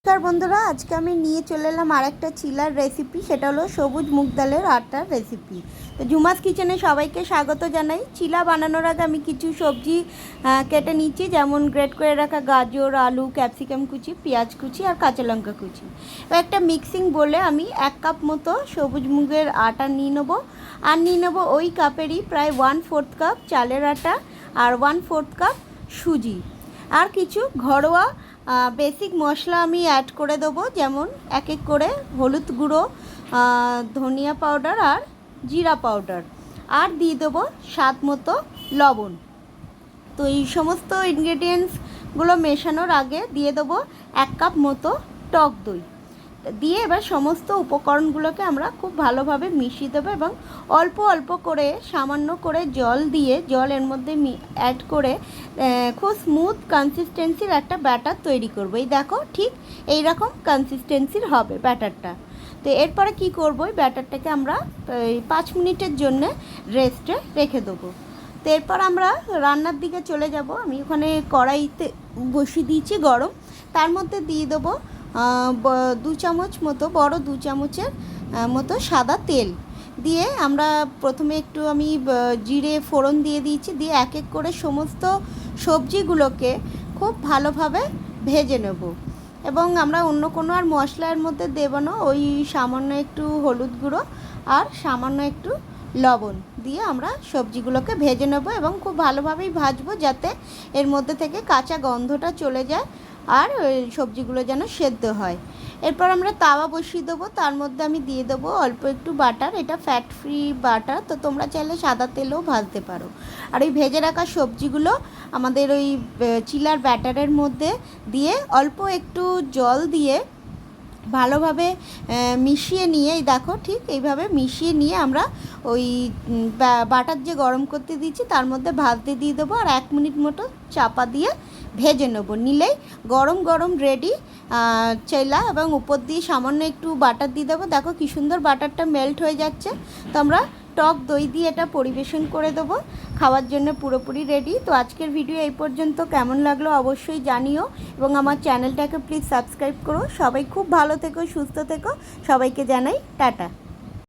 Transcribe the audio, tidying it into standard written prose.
नमस्कार बंधुरा आज के आमी निये चले एलाम आरेकटा चिलार रेसिपि सेटा हलो सबुज मुग डालेर आटार रेसिपि। तो झुमास किचेने सबाइके स्वागत जानाई। चिला बानानोर आगे आमी किछु सब्जी केटे निচ্ছি जेमन ग्रेट करे राखा गाजर आलू क्यापसिकाम कुचि पेঁয়াজ कुचि और काँचा लंका कुचि। एबार एकटा मिक्सिंग बोले आमी 1 काप मतो सबुज मुगेर आटा निये नेब और निये नेब ओई कापेरই प्राय 1/4 काप चालेर आटा और 1/4 काप सुजी और किछु घरोया बेसिक मशला आमी ऐड करे देबो जेमन एक एक करे हलुद गुड़ो धनिया पाउडार और जीरा पाउडार और दिए देबो स्वाद मतो लवण। तो ये समस्त इनग्रेडिएंट्सगुलो मेशानोर आगे दिए देबो 1 काप मतो टक दई दिए एबार समस्त उपकरणगुलोके आमरा खूब भालोभाबे मिशिয়ে देबो एबं अल्प अल्प करे सामान्य करे जल दिए जल एर मध्य ऐड करे खूब स्मूथ कन्सिस्टेंसिर एक बैटार तैरी करब। এই देखो ठीक এই রকম কনসিস্টেন্সির হবে ব্যাটারটা। তো এরপরে কি করব, এই ব্যাটারটাকে আমরা 5 মিনিটের জন্য রেস্টে রেখে দেবো। তো এরপর আমরা রান্নার দিকে চলে যাব। আমি ওখানে কড়াইতে বসিয়ে দিয়েছি গরম, তার মধ্যে দিয়ে দেবো 2 চামচ মতো বড় 2 চামচের মতো সাদা তেল দিয়ে আমরা প্রথমে একটু আমি জিরে ফোড়ন দিয়ে দিয়েছি, দিয়ে এক এক করে সমস্ত সবজিগুলোকে খুব ভালোভাবে ভেজে নেব এবং আমরা অন্য কোনো আর মশলার মধ্যে দেব না, ওই সামান্য একটু হলুদ গুঁড়ো আর সামান্য একটু লবণ দিয়ে আমরা সবজিগুলোকে ভেজে নেব এবং খুব ভালোভাবেই ভাজবো যাতে এর মধ্যে থেকে কাঁচা গন্ধটা চলে যায় আর সবজিগুলো যেন সেদ্ধ হয়। এরপর আমরা তাওয়া বসিয়ে দেবো, তার মধ্যে আমি দিয়ে দেবো অল্প একটু বাটার, এটা ফ্যাট ফ্রি বাটার, তো তোমরা চাইলে সাদা তেলেও ভাজতে পারো। আর ওই ভেজে রাখা সবজিগুলো আমাদের ওই চিলার ব্যাটারের মধ্যে দিয়ে অল্প একটু জল দিয়ে ভালোভাবে মিশিয়ে নিয়ে দেখো ঠিক এইভাবে মিশিয়ে নিয়ে আমরা ওই বাটার যে গরম করতে দিয়েছি তার মধ্যে ভাজতে দিয়ে দেবো আর 1 মিনিট মতো চাপা দিয়ে ভেজে নেব। নিলেই গরম গরম রেডি চিলা এবং উপর দিয়ে সামান্য একটু বাটার দিয়ে দেবো। দেখো কি সুন্দর বাটারটা মেল্ট হয়ে যাচ্ছে। তো আমরা টক দই দিয়ে এটা পরিবেশন করে দেবো, খাওয়ার জন্য পুরোপুরি রেডি। তো আজকের ভিডিও এই পর্যন্ত, কেমন লাগলো অবশ্যই জানিও এবং আমার চ্যানেলটাকে প্লিজ সাবস্ক্রাইব করো। সবাই খুব ভালো থেকো, সুস্থ থেকো, সবাইকে জানাই টাটা।